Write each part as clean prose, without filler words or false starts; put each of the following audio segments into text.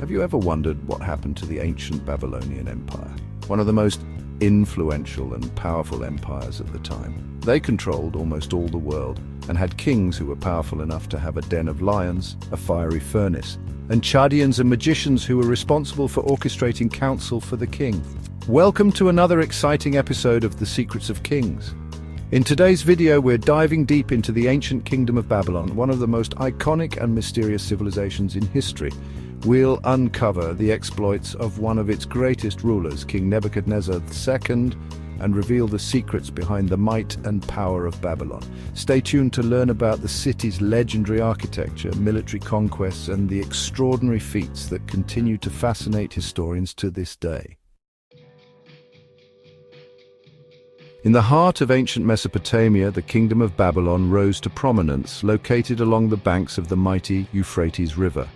Have you ever wondered what happened to the ancient Babylonian Empire? One of the most influential and powerful empires at the time. They controlled almost all the world and had kings who were powerful enough to have a den of lions, a fiery furnace, and Chaldeans and magicians who were responsible for orchestrating counsel for the king. Welcome to another exciting episode of The Secrets of Kings. In today's video, we're diving deep into the ancient kingdom of Babylon, one of the most iconic and mysterious civilizations in history. We'll uncover the exploits of one of its greatest rulers, King Nebuchadnezzar II, and reveal the secrets behind the might and power of Babylon. Stay tuned to learn about the city's legendary architecture, military conquests, and the extraordinary feats that continue to fascinate historians to this day. In the heart of ancient Mesopotamia, the kingdom of Babylon rose to prominence, located along the banks of the mighty Euphrates River.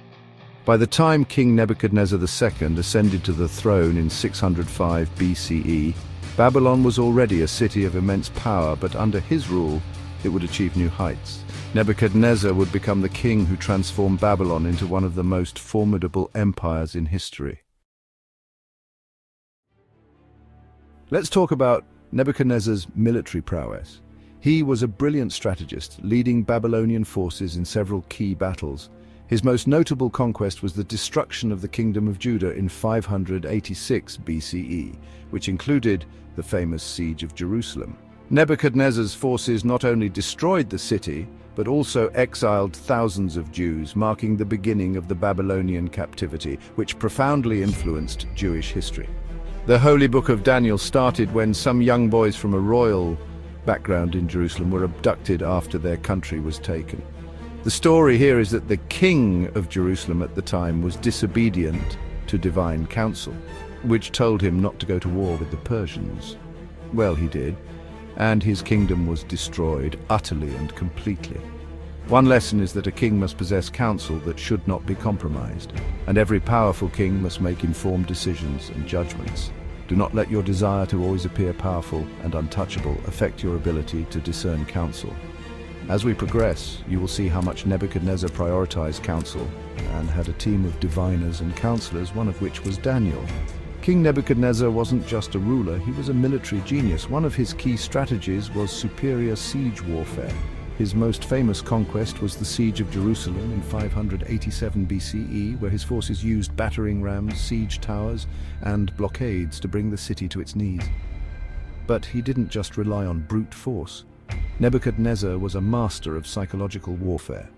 By the time King Nebuchadnezzar II ascended to the throne in 605 BCE, Babylon was already a city of immense power, but under his rule, it would achieve new heights. Nebuchadnezzar would become the king who transformed Babylon into one of the most formidable empires in history. Let's talk about Nebuchadnezzar's military prowess. He was a brilliant strategist, leading Babylonian forces in several key battles. His most notable conquest was the destruction of the kingdom of Judah in 586 BCE, which included the famous siege of Jerusalem. Nebuchadnezzar's forces not only destroyed the city, but also exiled thousands of Jews, marking the beginning of the Babylonian captivity, which profoundly influenced Jewish history. The Holy Book of Daniel started when some young boys from a royal background in Jerusalem were abducted after their country was taken. The story here is that the king of Jerusalem at the time was disobedient to divine counsel, which told him not to go to war with the Persians. Well, he did, and his kingdom was destroyed utterly and completely. One lesson is that a king must possess counsel that should not be compromised, and every powerful king must make informed decisions and judgments. Do not let your desire to always appear powerful and untouchable affect your ability to discern counsel. As we progress, you will see how much Nebuchadnezzar prioritized counsel and had a team of diviners and counselors, one of which was Daniel. King Nebuchadnezzar wasn't just a ruler, he was a military genius. One of his key strategies was superior siege warfare. His most famous conquest was the siege of Jerusalem in 587 BCE, where his forces used battering rams, siege towers, and blockades to bring the city to its knees. But he didn't just rely on brute force. Nebuchadnezzar was a master of psychological warfare.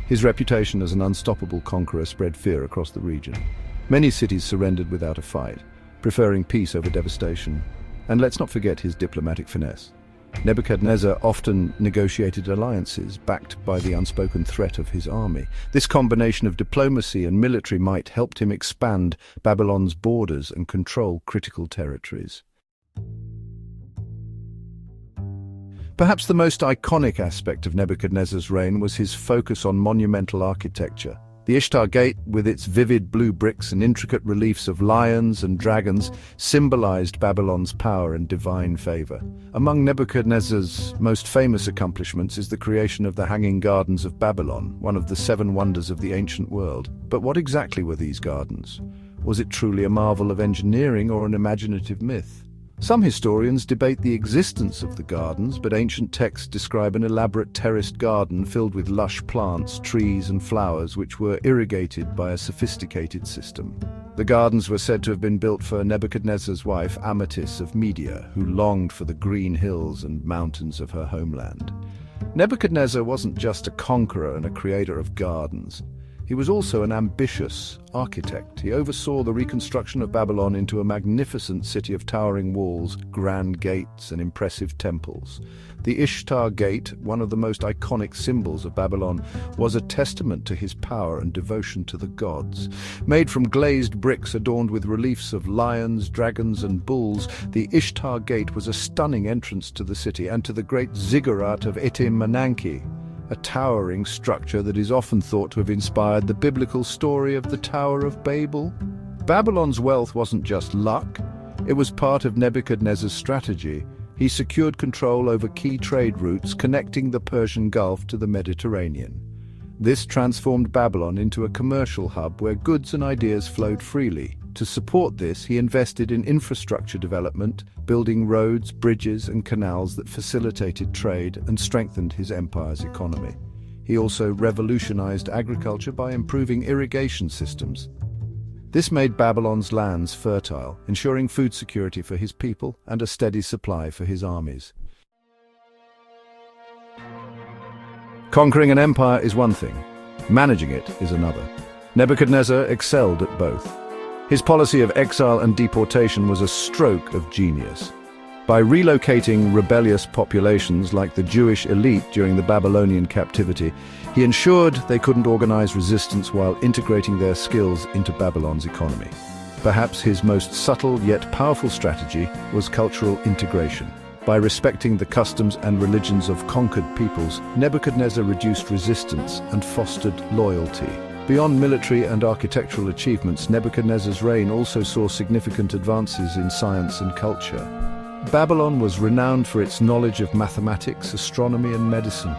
His reputation as an unstoppable conqueror spread fear across the region. Many cities surrendered without a fight, preferring peace over devastation. And let's not forget his diplomatic finesse. Nebuchadnezzar often negotiated alliances backed by the unspoken threat of his army. This combination of diplomacy and military might helped him expand Babylon's borders and control critical territories. Perhaps the most iconic aspect of Nebuchadnezzar's reign was his focus on monumental architecture. The Ishtar Gate, with its vivid blue bricks and intricate reliefs of lions and dragons, symbolized Babylon's power and divine favor. Among Nebuchadnezzar's most famous accomplishments is the creation of the Hanging Gardens of Babylon, one of the 7 wonders of the ancient world. But what exactly were these gardens? Was it truly a marvel of engineering or an imaginative myth? Some historians debate the existence of the gardens, but ancient texts describe an elaborate terraced garden filled with lush plants, trees, and flowers which were irrigated by a sophisticated system. The gardens were said to have been built for Nebuchadnezzar's wife Ametis of Media, who longed for the green hills and mountains of her homeland. Nebuchadnezzar wasn't just a conqueror and a creator of gardens. He was also an ambitious architect. He oversaw the reconstruction of Babylon into a magnificent city of towering walls, grand gates, and impressive temples. The Ishtar Gate, one of the most iconic symbols of Babylon, was a testament to his power and devotion to the gods. Made from glazed bricks adorned with reliefs of lions, dragons, and bulls, the Ishtar Gate was a stunning entrance to the city and to the great ziggurat of Etim-Menanke, a towering structure that is often thought to have inspired the biblical story of the Tower of Babel. Babylon's wealth wasn't just luck, it was part of Nebuchadnezzar's strategy. He secured control over key trade routes connecting the Persian Gulf to the Mediterranean. This transformed Babylon into a commercial hub where goods and ideas flowed freely. To support this, he invested in infrastructure development, building roads, bridges, and canals that facilitated trade and strengthened his empire's economy. He also revolutionized agriculture by improving irrigation systems. This made Babylon's lands fertile, ensuring food security for his people and a steady supply for his armies. Conquering an empire is one thing, managing it is another. Nebuchadnezzar excelled at both. His policy of exile and deportation was a stroke of genius. By relocating rebellious populations like the Jewish elite during the Babylonian captivity, he ensured they couldn't organize resistance while integrating their skills into Babylon's economy. Perhaps his most subtle yet powerful strategy was cultural integration. By respecting the customs and religions of conquered peoples, Nebuchadnezzar reduced resistance and fostered loyalty. Beyond military and architectural achievements, Nebuchadnezzar's reign also saw significant advances in science and culture. Babylon was renowned for its knowledge of mathematics, astronomy, and medicine.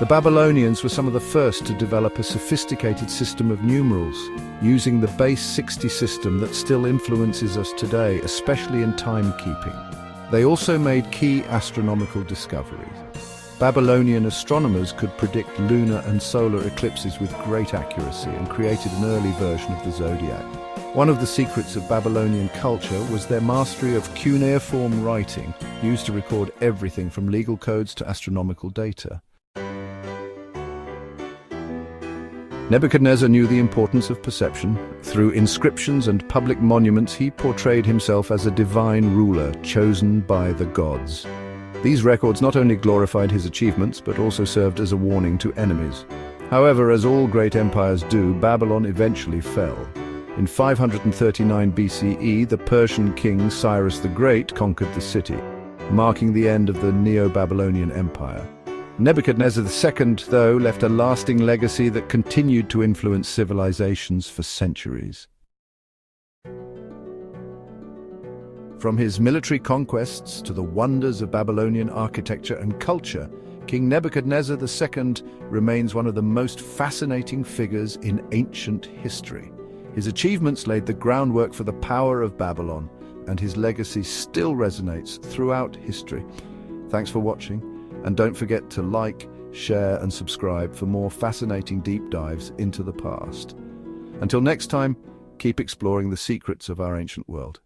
The Babylonians were some of the first to develop a sophisticated system of numerals, using the base 60 system that still influences us today, especially in timekeeping. They also made key astronomical discoveries. Babylonian astronomers could predict lunar and solar eclipses with great accuracy and created an early version of the zodiac. One of the secrets of Babylonian culture was their mastery of cuneiform writing, used to record everything from legal codes to astronomical data. Nebuchadnezzar knew the importance of perception. Through inscriptions and public monuments, he portrayed himself as a divine ruler chosen by the gods. These records not only glorified his achievements, but also served as a warning to enemies. However, as all great empires do, Babylon eventually fell. In 539 BCE, the Persian king Cyrus the Great conquered the city, marking the end of the Neo-Babylonian Empire. Nebuchadnezzar II, though, left a lasting legacy that continued to influence civilizations for centuries. From his military conquests to the wonders of Babylonian architecture and culture, King Nebuchadnezzar II remains one of the most fascinating figures in ancient history. His achievements laid the groundwork for the power of Babylon, and his legacy still resonates throughout history. Thanks for watching. And don't forget to like, share, and subscribe for more fascinating deep dives into the past. Until next time, keep exploring the secrets of our ancient world.